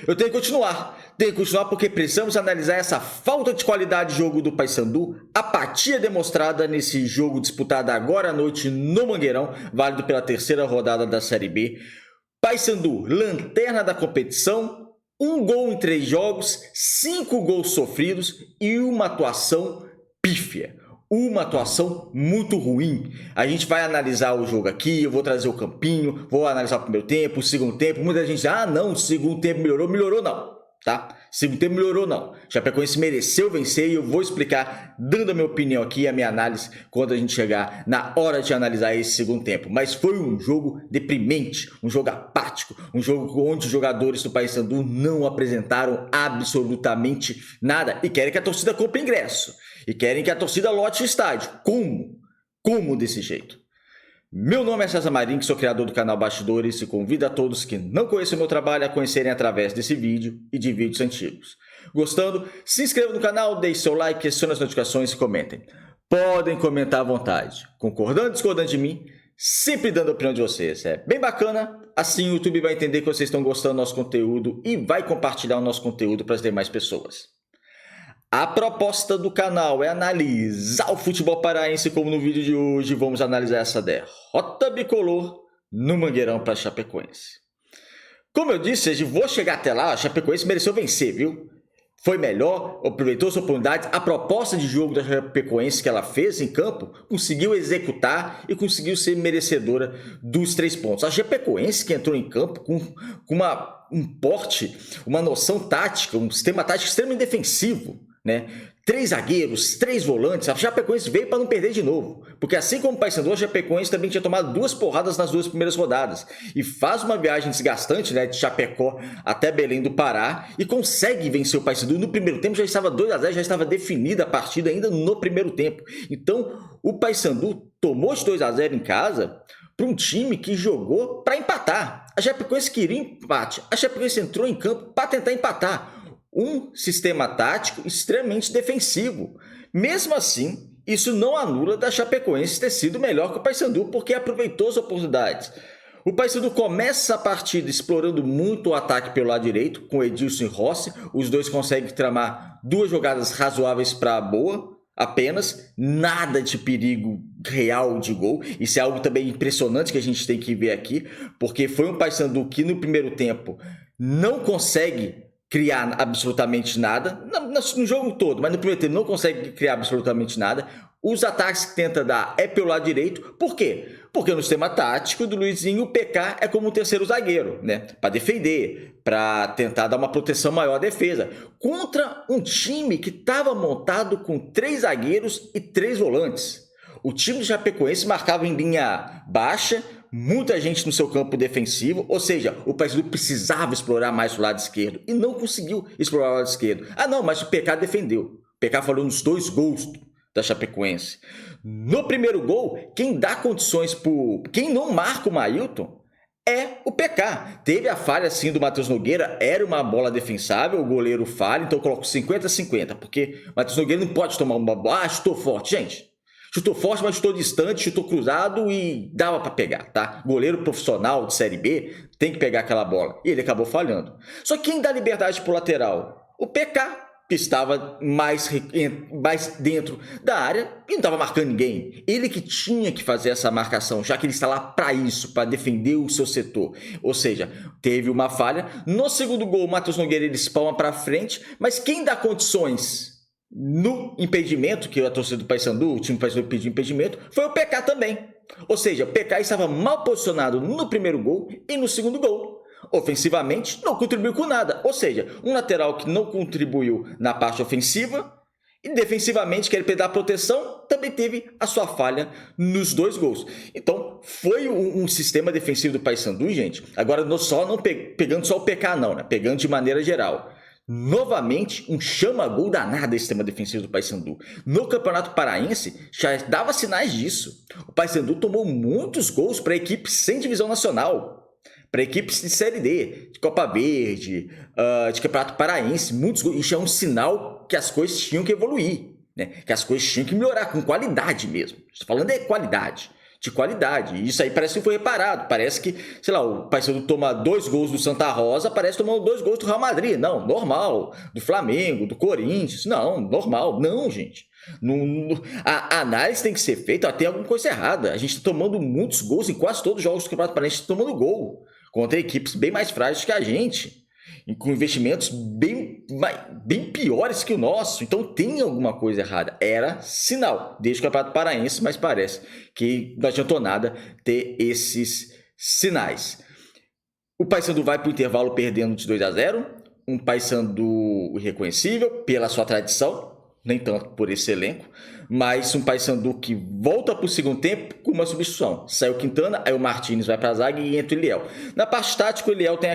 Eu tenho que continuar. Tenho que continuar porque precisamos analisar essa falta de qualidade de jogo do Paysandu, apatia demonstrada nesse jogo disputado agora à noite no Mangueirão, válido pela terceira rodada da Série B. Paysandu, lanterna da competição, 1 gol em 3 jogos, 5 gols sofridos e uma atuação pífia. Uma atuação muito ruim. A gente vai analisar o jogo aqui, eu vou trazer o campinho, vou analisar o primeiro tempo, o segundo tempo. Muita gente diz, não, o segundo tempo melhorou. Melhorou não, tá? Segundo tempo melhorou não. Chapecoense mereceu vencer e eu vou explicar, dando a minha opinião aqui, a minha análise, quando a gente chegar na hora de analisar esse segundo tempo. Mas foi um jogo deprimente, um jogo apático, um jogo onde os jogadores do Paysandu não apresentaram absolutamente nada e querem que a torcida compre ingresso. E querem que a torcida lote o estádio. Como? Como desse jeito? Meu nome é César Marinho, sou criador do canal Bastidores e convido a todos que não conhecem o meu trabalho a conhecerem através desse vídeo e de vídeos antigos. Gostando? Se inscreva no canal, deixe seu like, acione as notificações e comentem. Podem comentar à vontade, concordando, discordando de mim, sempre dando a opinião de vocês. É bem bacana, assim o YouTube vai entender que vocês estão gostando do nosso conteúdo e vai compartilhar o nosso conteúdo para as demais pessoas. A proposta do canal é analisar o futebol paraense, como no vídeo de hoje vamos analisar essa derrota bicolor no Mangueirão para a Chapecoense. Como eu disse, eu vou chegar até lá, a Chapecoense mereceu vencer, viu? Foi melhor, aproveitou sua oportunidade, a proposta de jogo da Chapecoense que ela fez em campo, conseguiu executar e conseguiu ser merecedora dos 3 pontos. A Chapecoense que entrou em campo com um porte, uma noção tática, um sistema tático extremamente defensivo, né? 3 zagueiros, 3 volantes, a Chapecoense veio para não perder de novo, porque assim como o Paysandu, a Chapecoense também tinha tomado 2 porradas nas 2 primeiras rodadas, e faz uma viagem desgastante, né, de Chapecó até Belém do Pará, e consegue vencer o Paysandu. No primeiro tempo já estava 2-0, já estava definida a partida ainda no primeiro tempo. Então o Paysandu tomou de 2-0 em casa para um time que jogou para empatar. A Chapecoense queria empate, a Chapecoense entrou em campo para tentar empatar. Um sistema tático extremamente defensivo. Mesmo assim, isso não anula da Chapecoense ter sido melhor que o Paysandu, porque aproveitou as oportunidades. O Paysandu começa a partida explorando muito o ataque pelo lado direito, com Edilson e Rossi. Os dois conseguem tramar 2 jogadas razoáveis para a boa, apenas, nada de perigo real de gol. Isso é algo também impressionante que a gente tem que ver aqui, porque foi um Paysandu que no primeiro tempo não consegue criar absolutamente nada, no jogo todo, mas no primeiro tempo não consegue criar absolutamente nada. Os ataques que tenta dar é pelo lado direito. Por quê? Porque no sistema tático do Luizinho, o PK é como um terceiro zagueiro, né? Para defender, para tentar dar uma proteção maior à defesa. Contra um time que estava montado com 3 zagueiros e 3 volantes. O time do Chapecoense marcava em linha baixa, muita gente no seu campo defensivo, ou seja, o Paysandu precisava explorar mais o lado esquerdo e não conseguiu explorar o lado esquerdo. Não, mas o PK defendeu. O PK falou nos 2 gols da Chapecoense. No primeiro gol, quem dá condições quem não marca o Mailton é o PK. Teve a falha sim do Matheus Nogueira, era uma bola defensável, o goleiro falha, então eu coloco 50-50, porque o Matheus Nogueira não pode tomar uma bola, chutou forte, gente. Chutou forte, mas chutou distante, chutou cruzado e dava para pegar, tá? Goleiro profissional de Série B tem que pegar aquela bola. E ele acabou falhando. Só que quem dá liberdade pro lateral? O PK, que estava mais dentro da área e não estava marcando ninguém. Ele que tinha que fazer essa marcação, já que ele está lá para isso, para defender o seu setor. Ou seja, teve uma falha. No segundo gol, o Matheus Nogueira ele espalma para frente, mas quem dá condições no impedimento, que a torcida do Paysandu, o time do Paysandu pediu impedimento, foi o PK também. Ou seja, o PK estava mal posicionado no primeiro gol e no segundo gol. Ofensivamente, não contribuiu com nada. Ou seja, um lateral que não contribuiu na parte ofensiva e defensivamente, quer dar proteção, também teve a sua falha nos 2 gols. Então, foi um sistema defensivo do Paysandu, gente. Agora, não pegando só o PK não, né? Pegando de maneira geral. Novamente, um chama-gol danado esse sistema defensivo do Paysandu. No Campeonato Paraense, já dava sinais disso. O Paysandu tomou muitos gols para equipes sem divisão nacional, para equipes de Série D, de Copa Verde, de Campeonato Paraense, muitos gols. Isso é um sinal que as coisas tinham que evoluir, né? Que as coisas tinham que melhorar com qualidade mesmo. Estou falando de qualidade. de qualidade. Isso aí parece que foi reparado. Parece que, sei lá, o Paysandu toma 2 gols do Santa Rosa, parece tomando 2 gols do Real Madrid. Não, normal. Do Flamengo, do Corinthians. Não, normal. Não, gente. A análise tem que ser feita, tem alguma coisa errada. A gente está tomando muitos gols em quase todos os jogos do Campeonato Paranaense, tomando gol contra equipes bem mais frágeis que a gente, com investimentos bem piores que o nosso. Então tem alguma coisa errada. Era sinal desde o Campeonato Paraense, mas parece que não adiantou nada ter esses sinais. O Paysandu vai para o intervalo perdendo de 2-0, um Paysandu irreconhecível pela sua tradição, nem tanto por esse elenco, mas um Paysandu que volta para o segundo tempo com uma substituição. Sai o Quintana, aí o Martins vai para a zaga e entra o Eliel. Na parte tática, o Eliel tem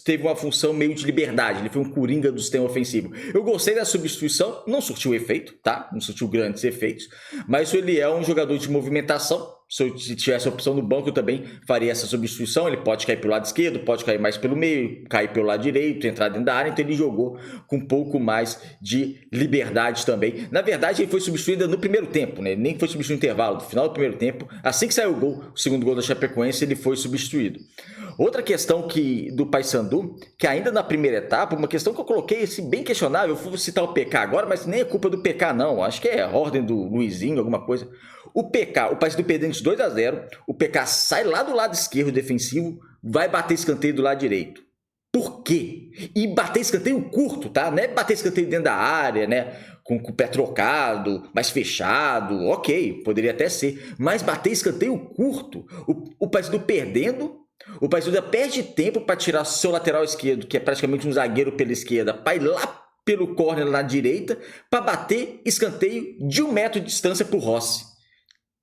teve uma função meio de liberdade, ele foi um coringa do sistema ofensivo. Eu gostei da substituição, não surtiu efeito, tá? Não surtiu grandes efeitos, mas o Eliel é um jogador de movimentação. Se eu tivesse a opção no banco, eu também faria essa substituição. Ele pode cair pelo lado esquerdo, pode cair mais pelo meio, cair pelo lado direito, entrar dentro da área. Então ele jogou com um pouco mais de liberdade também. Na verdade, ele foi substituído no primeiro tempo, né? Ele nem foi substituído no intervalo. No final do primeiro tempo, assim que saiu o gol, o segundo gol da Chapecoense, ele foi substituído. Outra questão do Paysandu, que ainda na primeira etapa, uma questão que eu coloquei assim, bem questionável, eu vou citar o PK agora, mas nem é culpa do PK não, acho que é a ordem do Luizinho, alguma coisa. O Paysandu perdendo de 2-0, o PK sai lá do lado esquerdo defensivo, vai bater escanteio do lado direito. Por quê? E bater escanteio curto, tá? Não é bater escanteio dentro da área, né? Com o pé trocado, mais fechado, ok, poderia até ser. Mas bater escanteio curto, o Paysandu perdendo, o Paysandu perde tempo para tirar seu lateral esquerdo, que é praticamente um zagueiro pela esquerda, para ir lá pelo córner na direita, para bater escanteio de 1 metro de distância para o Rossi.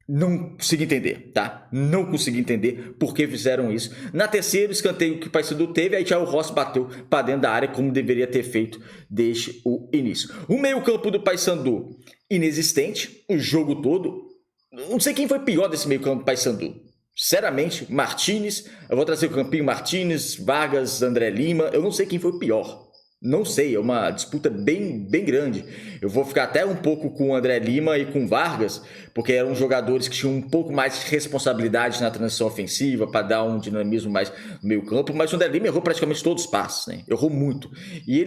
Não consegui entender, tá? Não consegui entender por que fizeram isso. Na terceira, escanteio que o Paysandu teve, aí já o Rossi bateu para dentro da área, como deveria ter feito desde o início. O meio-campo do Paysandu, inexistente, o jogo todo. Não sei quem foi pior desse meio-campo do Paysandu. Sinceramente, Martins, eu vou trazer o campinho Martins, Vargas, André Lima, eu não sei quem foi o pior. Não sei, é uma disputa bem grande. Eu vou ficar até um pouco com o André Lima e com o Vargas, porque eram jogadores que tinham um pouco mais de responsabilidade na transição ofensiva, para dar um dinamismo mais no meio campo, mas o André Lima errou praticamente todos os passes, né? Errou muito. E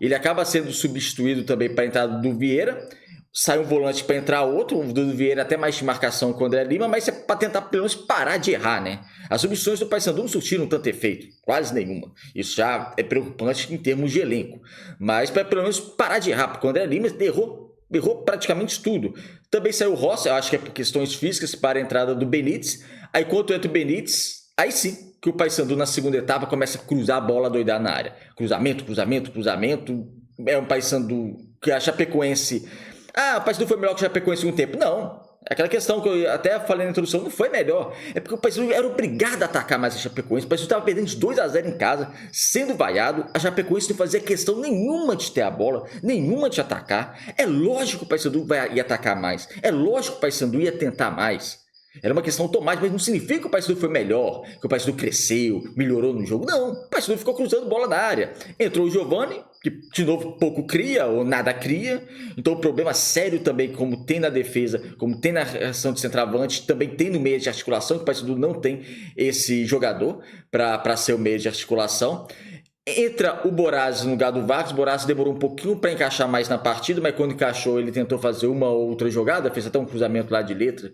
ele acaba sendo substituído também para a entrada do Vieira, sai um volante para entrar outro, o Dudu Vieira até mais de marcação com o André Lima, mas é para tentar pelo menos parar de errar, né? As substituições do Paysandu não surtiram tanto efeito, quase nenhuma. Isso já é preocupante em termos de elenco. Mas para pelo menos parar de errar, porque o André Lima errou praticamente tudo. Também saiu o Rossi, eu acho que é por questões físicas, para a entrada do Benítez. Aí quando entra o Benítez, aí sim que o Paysandu na segunda etapa começa a cruzar a bola doidar na área. Cruzamento. É um Paysandu que a Chapecoense... o Paysandu foi melhor que o Chapecoense em um tempo. Não. Aquela questão que eu até falei na introdução, não foi melhor. É porque o Paysandu era obrigado a atacar mais a Chapecoense. O Paysandu estava perdendo de 2-0 em casa, sendo vaiado. A Chapecoense não fazia questão nenhuma de ter a bola, nenhuma de atacar. É lógico que o Paysandu ia atacar mais. É lógico que o Paysandu ia tentar mais. Era uma questão automática, mas não significa que o Paysandu foi melhor, que o Paysandu cresceu, melhorou no jogo. Não, o Paysandu ficou cruzando bola na área. Entrou o Giovani, que de novo pouco cria ou nada cria. Então o problema sério também, como tem na defesa, como tem na reação de centroavante, também tem no meio de articulação, que o Paysandu não tem esse jogador para ser o meio de articulação. Entra o Borazzi no lugar do Vargas. O Borazzi demorou um pouquinho para encaixar mais na partida, mas quando encaixou ele tentou fazer uma ou outra jogada, fez até um cruzamento lá de letra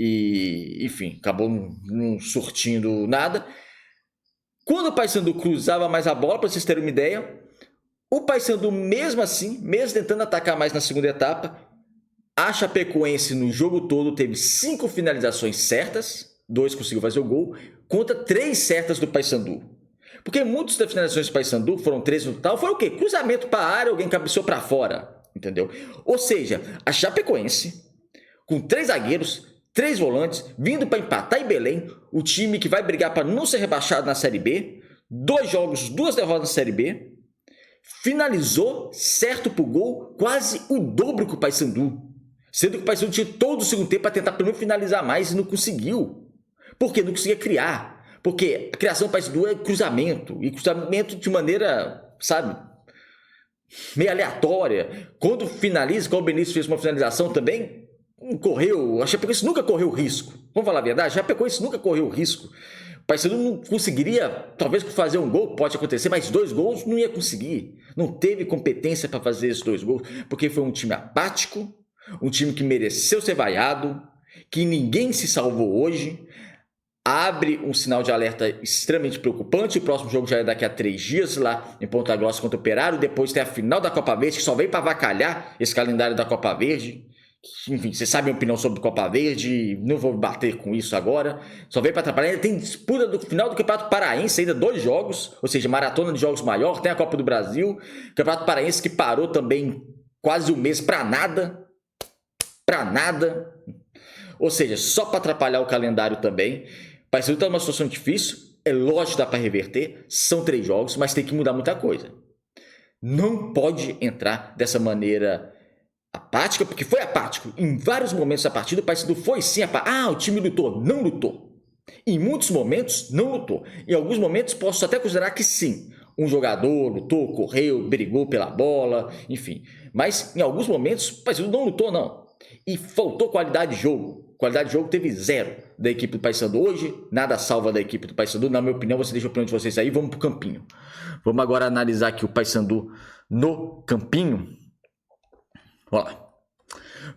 e, enfim, acabou não surtindo nada. Quando o Paysandu cruzava mais a bola, para vocês terem uma ideia, o Paysandu mesmo assim, mesmo tentando atacar mais na segunda etapa, a Chapecoense no jogo todo teve 5 finalizações certas, 2 conseguiu fazer o gol, contra 3 certas do Paysandu. Porque muitas das finalizações do Paysandu, foram 3 no total, foram o quê? Cruzamento para a área, alguém cabeceou para fora, entendeu? Ou seja, a Chapecoense, com 3 zagueiros, 3 volantes, vindo para empatar em Belém, o time que vai brigar para não ser rebaixado na Série B, 2 jogos, 2 derrotas na Série B, finalizou certo pro gol, quase o dobro que o Paysandu. Sendo que o Paysandu tinha todo o segundo tempo para tentar pelo menos finalizar mais e não conseguiu. Porque não conseguia criar. Porque a criação do Paysandu é cruzamento. E cruzamento de maneira, sabe, meio aleatória. Quando finaliza, quando o Benício fez uma finalização também, não correu, a Chapecoense nunca correu risco. Vamos falar a verdade, a Chapecoense nunca correu risco. O Paysandu não conseguiria, talvez fazer um gol, pode acontecer, mas 2 gols não ia conseguir. Não teve competência para fazer esses 2 gols, porque foi um time apático, um time que mereceu ser vaiado, que ninguém se salvou hoje. Abre um sinal de alerta extremamente preocupante. O próximo jogo já é daqui a 3 dias, lá em Ponta Grossa contra o Operário. Depois tem a final da Copa Verde, que só veio para avacalhar esse calendário da Copa Verde. Enfim, vocês sabem a minha opinião sobre Copa Verde, não vou bater com isso agora. Só veio para atrapalhar. Ainda tem disputa do final do Campeonato Paraense, ainda 2 jogos, ou seja, maratona de jogos maior. Tem a Copa do Brasil, Campeonato Paraense que parou também quase um mês para nada. Para nada. Ou seja, só para atrapalhar o calendário também. O Paysandu está numa situação difícil, é lógico que dá para reverter, são 3 jogos, mas tem que mudar muita coisa. Não pode entrar dessa maneira apática, porque foi apático. Em vários momentos da partida, o Paysandu foi sim apático. O time lutou. Não lutou. Em muitos momentos, não lutou. Em alguns momentos, posso até considerar que sim. Um jogador lutou, correu, brigou pela bola, enfim. Mas em alguns momentos, o Paysandu não lutou, não. E faltou qualidade de jogo. Qualidade de jogo teve 0 da equipe do Paysandu hoje. Nada salva da equipe do Paysandu. Na minha opinião, você deixa a opinião de vocês aí. Vamos pro campinho. Vamos agora analisar aqui o Paysandu no campinho. Olha lá.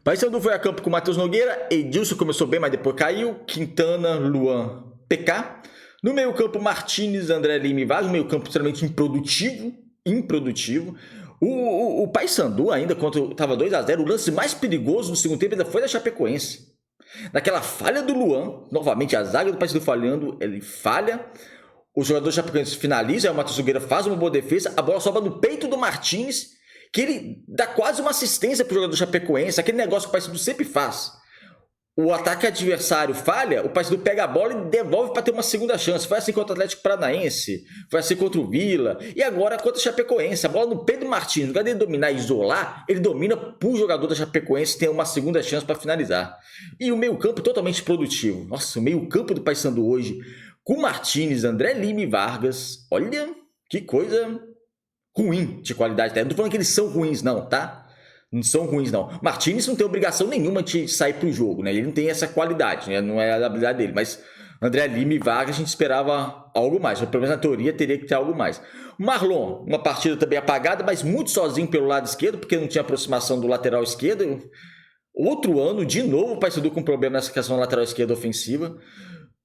Paysandu foi a campo com o Matheus Nogueira. Edilson começou bem, mas depois caiu. Quintana, Luan, PK. No meio campo, Martins, André Lima e Vaz. No meio campo extremamente improdutivo. O Paysandu ainda, quando estava 2-0, o lance mais perigoso no segundo tempo ainda foi da Chapecoense. Naquela falha do Luan, novamente a zaga do Paysandu falhando, ele falha, o jogador Chapecoense finaliza, aí o Matheus Nogueira faz uma boa defesa, a bola sobra no peito do Martins, que ele dá quase uma assistência para o jogador Chapecoense, aquele negócio que o Paysandu sempre faz. O ataque adversário falha, o Paysandu pega a bola e devolve para ter uma segunda chance. Foi assim contra o Atlético Paranaense, foi assim contra o Vila, e agora contra o Chapecoense. A bola no Pedro Martins, no lugar dele dominar e isolar, ele domina para o jogador da Chapecoense ter uma segunda chance para finalizar. E o meio-campo totalmente produtivo. Nossa, o meio-campo do Paysandu hoje, com Martins, André Lima e Vargas, olha que coisa ruim de qualidade. Não estou falando que eles são ruins, não, tá? Não são ruins, não. Martins não tem obrigação nenhuma de sair pro jogo, né? Ele não tem essa qualidade, né? Não é a habilidade dele. Mas André Lima e Vargas a gente esperava algo mais. Ou pelo menos na teoria teria que ter algo mais. O Marlon, uma partida também apagada, mas muito sozinho pelo lado esquerdo, porque não tinha aproximação do lateral esquerdo. Outro ano, de novo, o Paysandu com problema nessa questão da lateral esquerda ofensiva.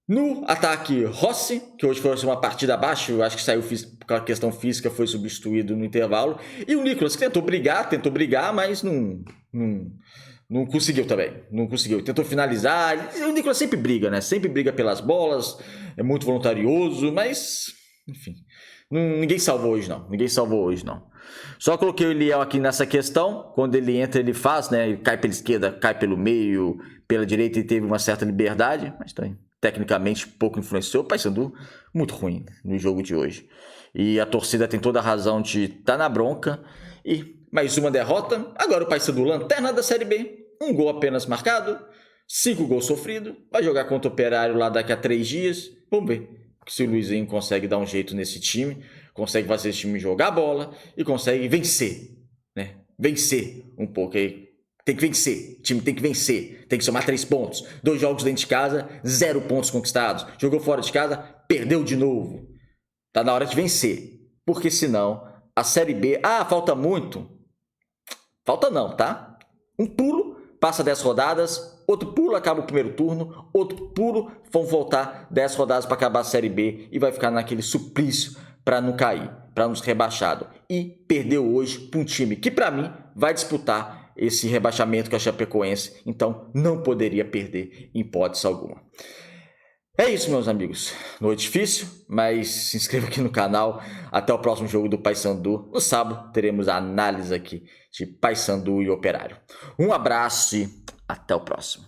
No ataque, Rossi, que hoje foi uma partida abaixo, acho que saiu por causa da questão física, foi substituído no intervalo. E o Nicolas, que tentou brigar, mas não conseguiu também. Não conseguiu. Tentou finalizar. O Nicolas sempre briga, né? Sempre briga pelas bolas, é muito voluntarioso, mas, enfim, ninguém salvou hoje, não. Ninguém salvou hoje, não. Só coloquei o Eliel aqui nessa questão. Quando ele entra, ele faz, né? Ele cai pela esquerda, cai pelo meio, pela direita, ele teve uma certa liberdade, mas também tecnicamente pouco influenciou. O Paysandu muito ruim no jogo de hoje. E a torcida tem toda a razão de estar na bronca. E mais uma derrota. Agora o Paysandu lanterna da Série B. 1 gol apenas marcado. 5 gols sofridos. Vai jogar contra o Operário lá daqui a 3 dias. Vamos ver se o Luizinho consegue dar um jeito nesse time. Consegue fazer esse time jogar bola. E consegue vencer. Né? Vencer um pouco aí. Tem que vencer, o time tem que vencer, tem que somar 3 pontos. 2 jogos dentro de casa, 0 pontos conquistados. Jogou fora de casa, perdeu de novo. Tá na hora de vencer, porque senão a Série B... falta muito. Falta não, tá? Um pulo, passa 10 rodadas, outro pulo, acaba o primeiro turno, outro pulo, vão voltar 10 rodadas para acabar a Série B e vai ficar naquele suplício para não cair, para não ser rebaixado. E perdeu hoje para um time que, para mim, vai disputar esse rebaixamento com a Chapecoense, então não poderia perder em hipótese alguma. É isso, meus amigos. Noite difícil, mas se inscreva aqui no canal. Até o próximo jogo do Paysandu. No sábado teremos a análise aqui de Paysandu e Operário. Um abraço e até o próximo.